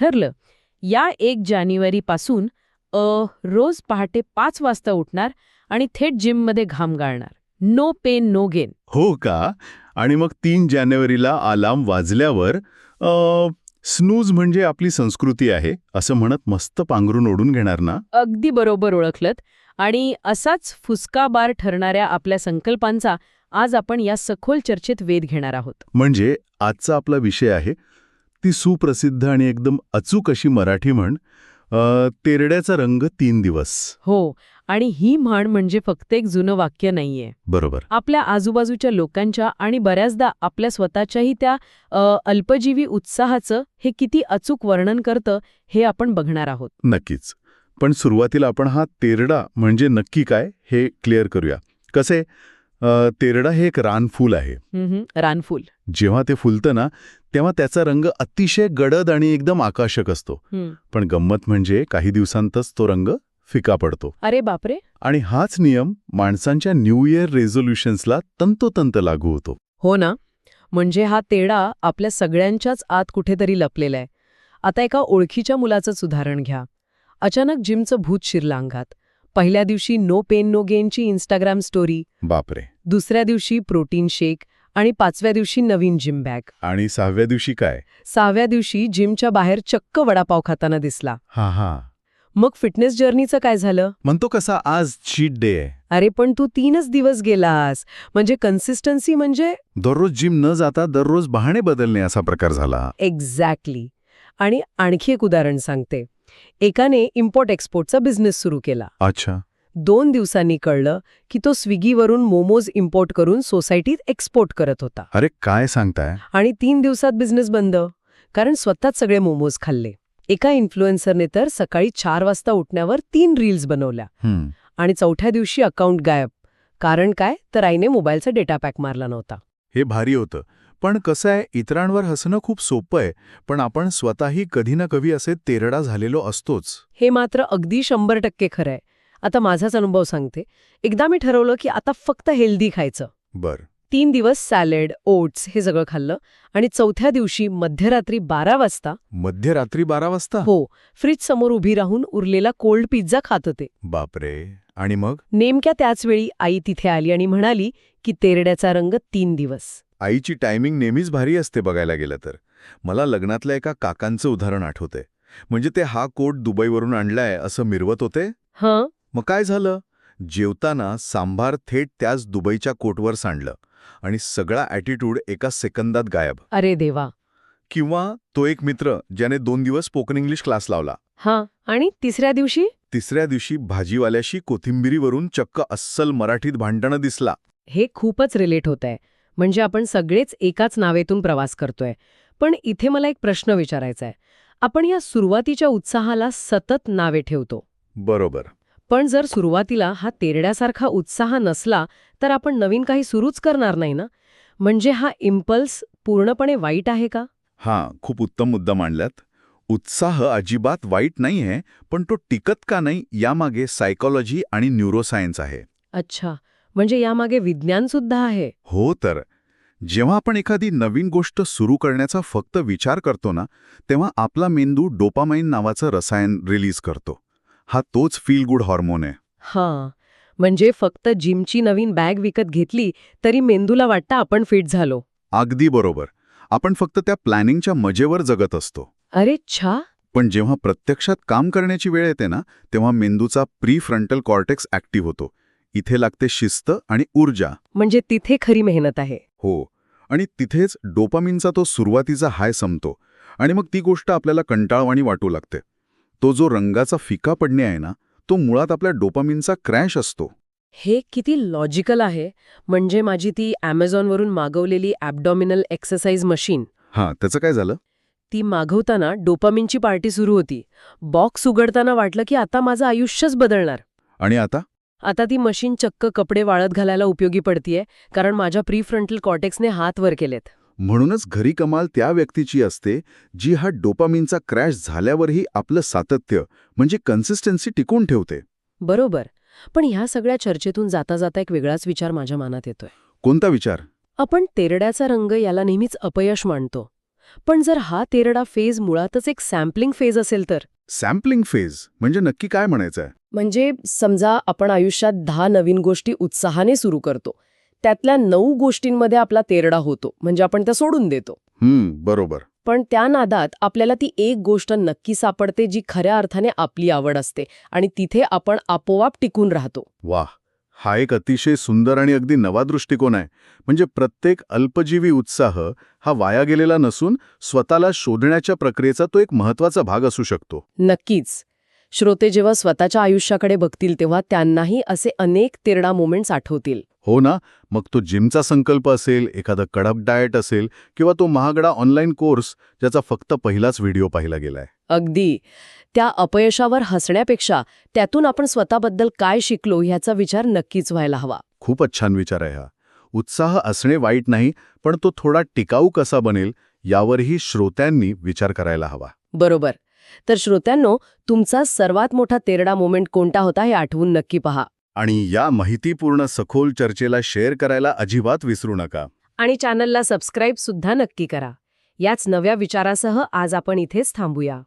ठरलं. या 1 जानेवारीपासून रोज पहाटे 5 वाजता उठणार आणि थेट जिममध्ये घाम गाळणार. No pain no gain. हो का? आणि मग 3 जानेवारीला अलार्म वाजल्यावर स्नूज म्हणजे आपली संस्कृती आहे असं म्हणत मस्त पांघरून ओढून घेणार ना? अगदी बरोबर ओळखलत. आणि असाच फुसकाबार ठरणाऱ्या आपल्या संकल्पांचा आज आपण या सखोल चर्चेत वेध घेणार आहोत. म्हणजे आजचा आपला विषय आहे ती सुप्रसिद्ध आणि एकदम अचूक अशी मराठी म्हण, तेरड्याचा रंग 3 दिवस. हो, आणि ही म्हण म्हणजे फक्त एक जुनं वाक्य नाहीये. बरोबर. आपल्या आजूबाजूच्या लोकांच्या आणि बऱ्याचदा आपल्या स्वतःच्याही त्या अल्पजीवी उत्साहाचं हे किती अचूक वर्णन करतं हे आपण बघणार आहोत. नक्कीच. पण सुरुवातीला आपण हा तेरडा म्हणजे नक्की काय हे क्लिअर करूया. कसे, तेरडा हे एक रानफूल आहे. रानफूल. जेव्हा ते फुलतं ना तेव्हा त्याचा रंग अतिशय गडद आणि एकदम आकर्षक असतो. पण गंमत म्हणजे काही दिवसांतच तो रंग फिका पडतो. अरे बापरे. आणि हाच नियम माणसांच्या न्यू इयर रेझोल्युशन्सला तंतोतंत लागू होतो. हो ना. म्हणजे हा तेढा आपल्या सगळ्यांच्याच आत कुठेतरी लपलेला आहे. आता एका ओळखीच्या मुलाचंच उदाहरण घ्या. अचानक जिमचं भूत शिरलं अंगात. पहिल्या दिवशी नो पेन नो गेनची इंस्टाग्राम स्टोरी. बापरे. दुसऱ्या दिवशी प्रोटीन शेक आणि 5व्या दिवशी नवीन जिम बॅग. आणि 6व्या दिवशी काय? 6व्या दिवशी जिमच्या बाहेर चक्क वडापाव खाताना दिसला. हा. मग फिटनेस जर्नीचं काय झालं? म्हणतो कसा आज चीट डे आहे. अरे पण तू 3च दिवस गेलास. म्हणजे कन्सिस्टन्सी म्हणजे दररोज जिम न जाता दररोज बहाणे बदलणे असा प्रकार झाला. एक्झॅक्टली. आणि आणखी एक उदाहरण सांगते. एकाने इम्पोर्ट एक्सपोर्टचा बिझनेस सुरू केला. अच्छा. 2 दिवसांनी कळलं की तो स्विगीवरून मोमोज इम्पोर्ट करून सोसायटीत एक्सपोर्ट करत होता. अरे काय सांगताय? आणि 3 दिवसात बिझनेस बंद. कारण स्वतःच सगळे मोमोज खाल्ले. एका इन्फ्लुएन्सरने तर सकाळी 4 वाजता उठण्यावर 3 रील्स बनवल्या. आणि 4थ्या दिवशी अकाउंट गायब. कारण काय? तर आईने मोबाईलचा डेटा पॅक मारला नव्हता. हे भारी होतं. पण कसं आहे, इतरांवर हसणं खूप सोपं आहे, पण आपण स्वतःही कधी ना कधी असे तेरडा झालेलो असतोच. हे मात्र अगदी 100% खरं आहे. आता माझाच अनुभव सांगते. एकदा मी ठरवलं की आता फक्त हेल्दी खायचं. बरं. 3 दिवस सॅलड, ओट्स हे सगळं खाल्लं. आणि 4थ्या दिवशी मध्यरात्री 12 वाजता. मध्यरात्री 12 वाजता? हो. फ्रीज समोर उभी राहून उरलेला कोल्ड पिझ्झा खात होते. बापरे. आणि मग? नेमक्या त्याच वेळी आई तिथे आली आणि म्हणाली की तेरड्याचा रंग 3 दिवस. आईची टायमिंग नेहमीच भारी असते बघायला गेलं तर. मला लग्नातल्या एका काकांचं उदाहरण आठवतंय. म्हणजे ते हा कोट दुबईवरून आणलाय असं मिरवत होते. हं. मग काय झालं? जेवताना सांभार थेट त्याच दुबईच्या कोटवर सांडलं आणि सगळा ॲटिट्यूड एका सेकंदात गायब. अरे देवा. किंवा तो एक मित्र ज्याने 2 दिवस स्पोकन इंग्लिश क्लास लावला. हां. आणि तिसऱ्या दिवशी? तिसऱ्या दिवशी भाजीवाल्याशी कोथिंबिरीवरून चक्क अस्सल मराठीत भांडणं दिसला. हे खूपच रिलेट होतंय. म्हणजे आपण सगळेच एकाच नावेतून प्रवास करतोय. पण इथे मला एक प्रश्न विचारायचा आहे. आपण या सुरुवातीच्या उत्साहाला सतत नावे ठेवतो. बरोबर. पण जर सुरुवातीला हा तेरड्यासारखा उत्साह नसला तर आपण नवीन काही सुरूच करणार नाही ना. म्हणजे हा इम्पल्स पूर्णपणे वाईट आहे का? हां, खूप उत्तम मुद्दा मांडलात. उत्साह अजिबात वाईट नाहीये, पण तो टिकत का नाही यामागे सायकोलॉजी आणि न्यूरोसायन्स आहे. अच्छा. म्हणजे यामागे विज्ञान सुद्धा आहे. हो तर. जेव्हा आपण एखादी नवीन गोष्ट सुरू करण्याचा फक्त विचार करतो ना, तेव्हा आपला मेंदू डोपामाइन नावाचं रसायन रिलीज करतो. हा तोच फील गुड हॉर्मोन आहे. हां. म्हणजे फक्त जिमची नवीन बॅग विकत घेतली तरी मेंदूला वाटतं आपण फिट झालो. अगदी बरोबर. आपण फक्त त्या प्लॅनिंगच्या मजेवर जगत असतो. अरे छा. पण जेव्हा प्रत्यक्षात काम करण्याची वेळ येते ना, तेव्हा मेंदूचा प्रीफ्रंटल कॉर्टेक्स ॲक्टिव्ह होतो. इथे लागते शिस्त आणि ऊर्जा. म्हणजे तिथे खरी मेहनत आहे. हो. आणि तिथेच डोपामिनचा तो सुरुवातीचा हाय संपतो आणि मग ती गोष्ट आपल्याला कंटाळवाणी वाटू लागते. तो जो रंगाचा फिका पडणे आहे ना, तो मुळात आपल्या डोपामिनचा क्रॅश असतो. हे किती लॉजिकल आहे. म्हणजे माझी ती Amazonवरून मागवलेली ॲब्डॉमिनल एक्सरसाइज मशीन. हां, त्याचं काय झालं? ती मागवताना डोपामिनची पार्टी सुरू होती. बॉक्स उघडताना वाटलं की आता माझं आयुष्यच बदलणार. आणि आता? आता ती मशीन चक्क कपडे वाळत घालायला उपयोगी पडतीये, कारण माझ्या प्रीफ्रंटल कॉर्टेक्सने हात वर केलेत. म्हणूनच खरी कमाल त्या व्यक्तीची असते जी हा डोपामिनचा क्रॅश झाल्यावरही आपलं सातत्य म्हणजे कन्सिस्टन्सी टिकून ठेवते. बरोबर. पण ह्या सगळ्या चर्चेतून जाता जाता एक वेगळाच विचार माझ्या मनात येतोय. कोणता विचार? आपण तेरड्याचा रंग याला नेहमीच अपयश मानतो. पण जर हा तेरडा फेज मुळातच एक सॅम्पलिंग फेज असेल तर? सॅम्पलिंग फेज म्हणजे नक्की काय म्हणायचं आहे? म्हणजे समजा आपण आयुष्यात 10 नवीन गोष्टी उत्साहाने सुरू करतो. त्यातल्या 9 गोष्टींमध्ये आपला तेरडा होतो, म्हणजे आपण त्या सोडून देतो. बरोबर. पण त्या नादात आपल्याला ती एक गोष्ट नक्की सापडते जी खऱ्या अर्थाने आपली आवड असते आणि तिथे आपण आपोआप टिकून राहतो. वाह! हा एक अतिशय सुंदर आणि अगदी नवा दृष्टिकोन आहे. म्हणजे प्रत्येक अल्पजीवी उत्साह हा वाया गेलेला नसून स्वतःला शोधण्याच्या प्रक्रियेचा तो एक महत्वाचा भाग असू शकतो. नक्कीच. श्रोते जेव्हा स्वतःच्या आयुष्याकडे बघतील तेव्हा त्यांनाही असे अनेक तेरडा मोमेंट्स आठवतील. हो ना, मग तो जिमचा संकल्प असेल, एखादं कडक डाएट असेल किंवा तो महागडा ऑनलाईन कोर्स ज्याचा फक्त पहिलाच व्हिडिओ पाहिला गेलाय. अगदी. त्या अपयशावर हसण्यापेक्षा त्यातून आपण स्वतःबद्दल काय शिकलो ह्याचा विचार नक्कीच व्हायला हवा. खूपच छान विचार आहे हा. उत्साह असणे वाईट नाही, पण तो थोडा टिकाऊ कसा बनेल यावरही श्रोत्यांनी विचार करायला हवा. बरोबर. तर श्रोत्यांनो, तुमचा सर्वात मोठा तेरडा मोमेंट कोणता होता हे आठवून नक्की पहा. आणि या माहितीपूर्ण सखोल चर्चेला शेअर करायला अजिबात विसरू नका. आणि चॅनलला सबस्क्राईब सुद्धा नक्की करा. याच नव्या विचारासह आज आपण इथेच थांबूया.